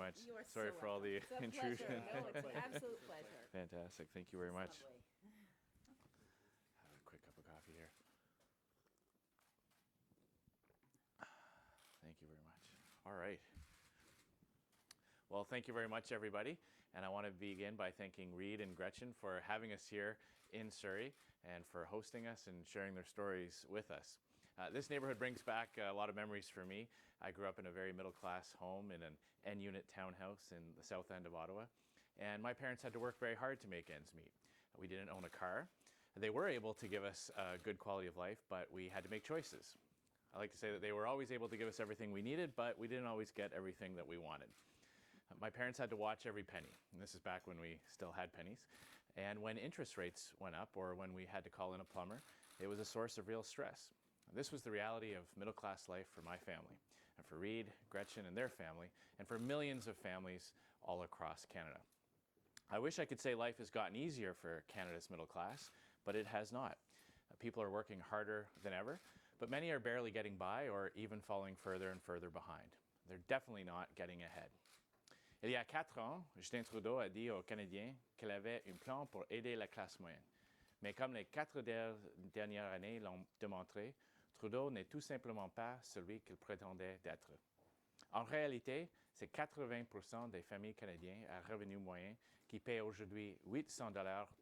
much. You are Sorry so for all the welcome. It's a intrusion. pleasure. No, it's an absolute pleasure. Fantastic. Thank you very much. Lovely. Have a quick cup of coffee here. Thank you very much. All right. Well, thank you very much, everybody. And I want to begin by thanking Reed and Gretchen for having us here in Surrey and for hosting us and sharing their stories with us. This neighborhood brings back a lot of memories for me. I grew up in a very middle-class home in an N-unit townhouse in the south end of Ottawa. And my parents had to work very hard to make ends meet. We didn't own a car. They were able to give us a good quality of life, but we had to make choices. I like to say that they were always able to give us everything we needed, but we didn't always get everything that we wanted. My parents had to watch every penny, and this is back when we still had pennies. And when interest rates went up or when we had to call in a plumber, it was a source of real stress. This was the reality of middle-class life for my family, and for Reed, Gretchen, and their family, and for millions of families all across Canada. I wish I could say life has gotten easier for Canada's middle class, but it has not. People are working harder than ever, but many are barely getting by or even falling further and further behind. They're definitely not getting ahead. Il y a 4 ans, Justin Trudeau a dit aux Canadiens qu'il avait un plan pour aider la classe moyenne. Mais comme les 4 dernières années l'ont démontré, Trudeau n'est tout simplement pas celui qu'il prétendait d'être. En réalité, c'est 80% des familles canadiennes à revenus moyens qui paient aujourd'hui $800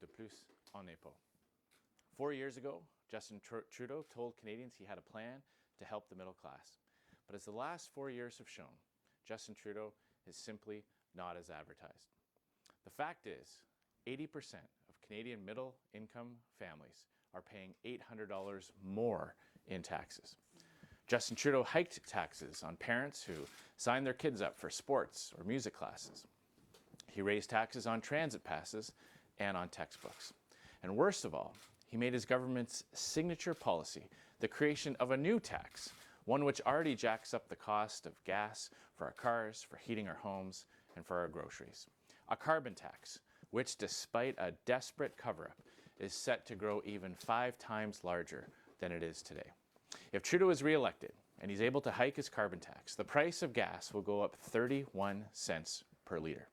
de plus en impôts. 4 years ago, Justin Trudeau told Canadians he had a plan to help the middle class. But as the last 4 years have shown, Justin Trudeau is simply not as advertised. The fact is, 80% of Canadian middle-income families are paying $800 more in taxes. Justin Trudeau hiked taxes on parents who signed their kids up for sports or music classes. He raised taxes on transit passes and on textbooks. And worst of all, he made his government's signature policy the creation of a new tax, one which already jacks up the cost of gas for our cars, for heating our homes, and for our groceries. A carbon tax, which despite a desperate cover-up, is set to grow even 5 times larger than it is today. If Trudeau is re-elected and he's able to hike his carbon tax, the price of gas will go up 31 cents per litre.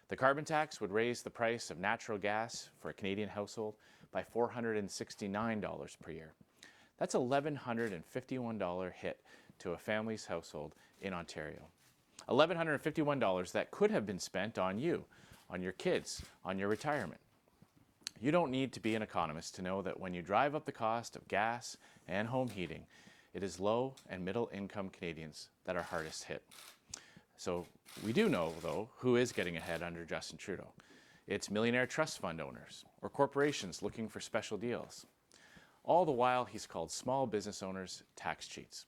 The carbon tax would raise the price of natural gas for a Canadian household by $469 per year. That's $1,151 hit to a family's household in Ontario. $1,151 that could have been spent on you, on your kids, on your retirement. You don't need to be an economist to know that when you drive up the cost of gas and home heating, it is low and middle income Canadians that are hardest hit. So we do know, though, who is getting ahead under Justin Trudeau. It's millionaire trust fund owners or corporations looking for special deals. All the while, he's called small business owners tax cheats.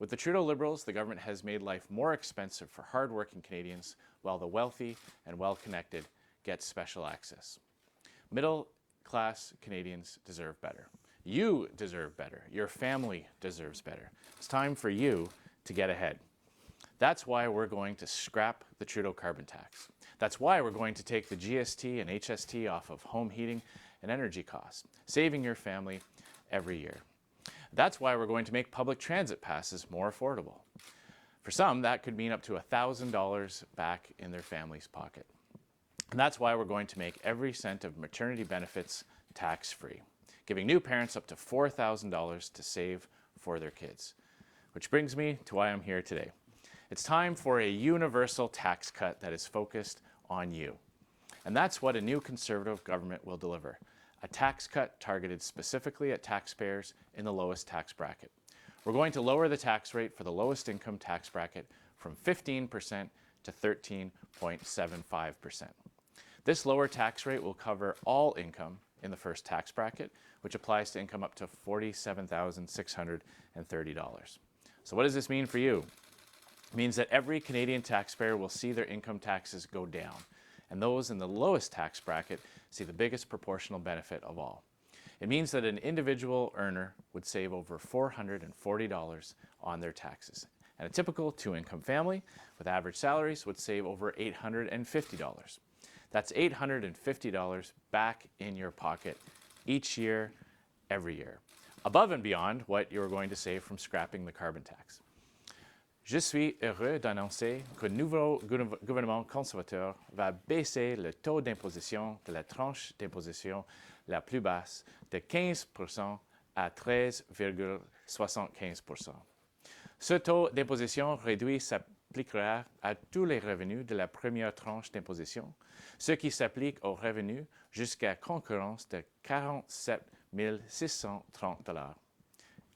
With the Trudeau Liberals, the government has made life more expensive for hardworking Canadians, while the wealthy and well-connected get special access. Middle-class Canadians deserve better. You deserve better. Your family deserves better. It's time for you to get ahead. That's why we're going to scrap the Trudeau carbon tax. That's why we're going to take the GST and HST off of home heating and energy costs, saving your family every year. That's why we're going to make public transit passes more affordable. For some, that could mean up to $1,000 back in their family's pocket. And that's why we're going to make every cent of maternity benefits tax-free, giving new parents up to $4,000 to save for their kids. Which brings me to why I'm here today. It's time for a universal tax cut that is focused on you. And that's what a new Conservative government will deliver. A tax cut targeted specifically at taxpayers in the lowest tax bracket. We're going to lower the tax rate for the lowest income tax bracket from 15% to 13.75%. This lower tax rate will cover all income in the first tax bracket, which applies to income up to $47,630. So what does this mean for you? It means that every Canadian taxpayer will see their income taxes go down, and those in the lowest tax bracket see the biggest proportional benefit of all. It means that an individual earner would save over $440 on their taxes, and a typical 2-income family with average salaries would save over $850. That's $850 back in your pocket each year, every year, above and beyond what you're going to save from scrapping the carbon tax. Je suis heureux d'annoncer que le nouveau gouvernement conservateur va baisser le taux d'imposition de la tranche d'imposition la plus basse de 15% à 13,75%. Ce taux d'imposition réduit s'appliquera à tous les revenus de la première tranche d'imposition, ce qui s'applique aux revenus jusqu'à concurrence de 47 630 $.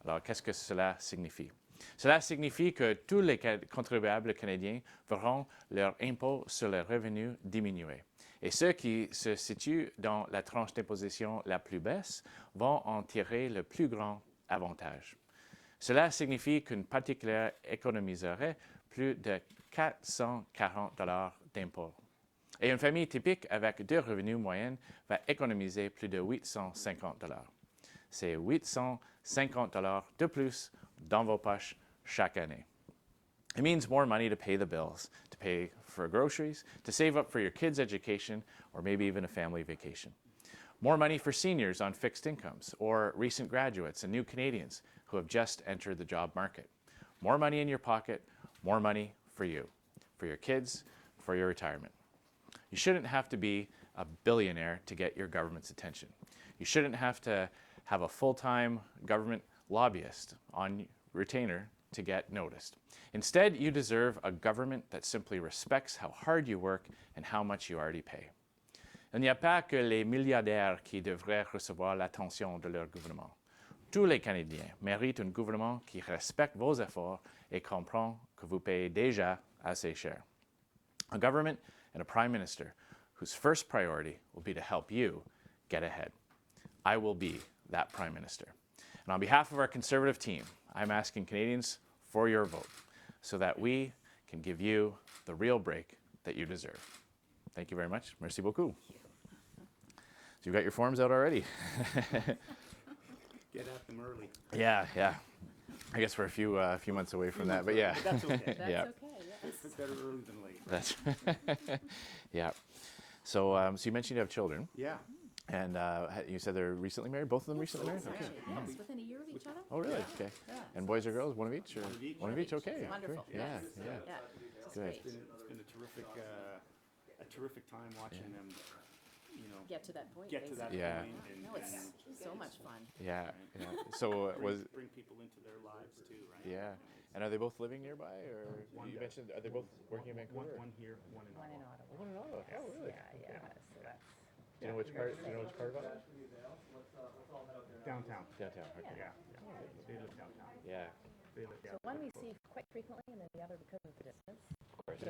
Alors, qu'est-ce que cela signifie? Cela signifie que tous les contribuables canadiens verront leur impôt sur les revenus diminuer. Et ceux qui se situent dans la tranche d'imposition la plus basse vont en tirer le plus grand avantage. Cela signifie qu'une particulière économiserait plus de 440 $ d'impôts. Et une famille typique avec 2 revenus moyens va économiser plus de 850 $. C'est 850 $ de plus dans vos poches chaque année. It means more money to pay the bills, to pay for groceries, to save up for your kids' education, or maybe even a family vacation. More money for seniors on fixed incomes, or recent graduates and new Canadians who have just entered the job market. More money in your pocket, more money for you, for your kids, for your retirement. You shouldn't have to be a billionaire to get your government's attention. You shouldn't have to have a full-time government lobbyist on retainer to get noticed. Instead, you deserve a government that simply respects how hard you work and how much you already pay. Il n'y a pas que les milliardaires qui devraient recevoir l'attention de leur gouvernement. Tous les Canadiens méritent un gouvernement qui respecte vos efforts et comprend que vous payez déjà assez cher. A government and a prime minister whose first priority will be to help you get ahead. I will be that prime minister. And on behalf of our Conservative team, I'm asking Canadians for your vote so that we can give you the real break that you deserve. Thank you very much. Merci beaucoup. So you've got your forms out already. Get at them early. Yeah. I guess we're a few months away from that, but yeah. That's okay. That's Yeah. okay, yes. Better early than late. That's yeah. So you mentioned you have children, Yeah. and you said they're recently married. Both of them recently married. Okay. Actually, yes, within a year of each other. Oh, really? Okay. Yeah. And boys or girls? One of each? Or? One of each. Okay. Wonderful. Great. Yeah. Yes. Yeah. It's Good. great. It's been a terrific time watching them, Get to that point. get to that basically. Yeah. point and, No, it's so much fun. Yeah. So was bring people into their lives too, right? yeah. And are they both living nearby, or One you does. mentioned are they both working in Vancouver? One here, one in One in Ottawa. Ottawa. One in Ottawa. Oh, really? Yeah. So that's Do you know which part? Do you know which part of Ottawa? Downtown. Downtown. Okay. Yeah. They live downtown. Yeah. They live so downtown. one we see quite frequently, and then the other because of the distance. Of course.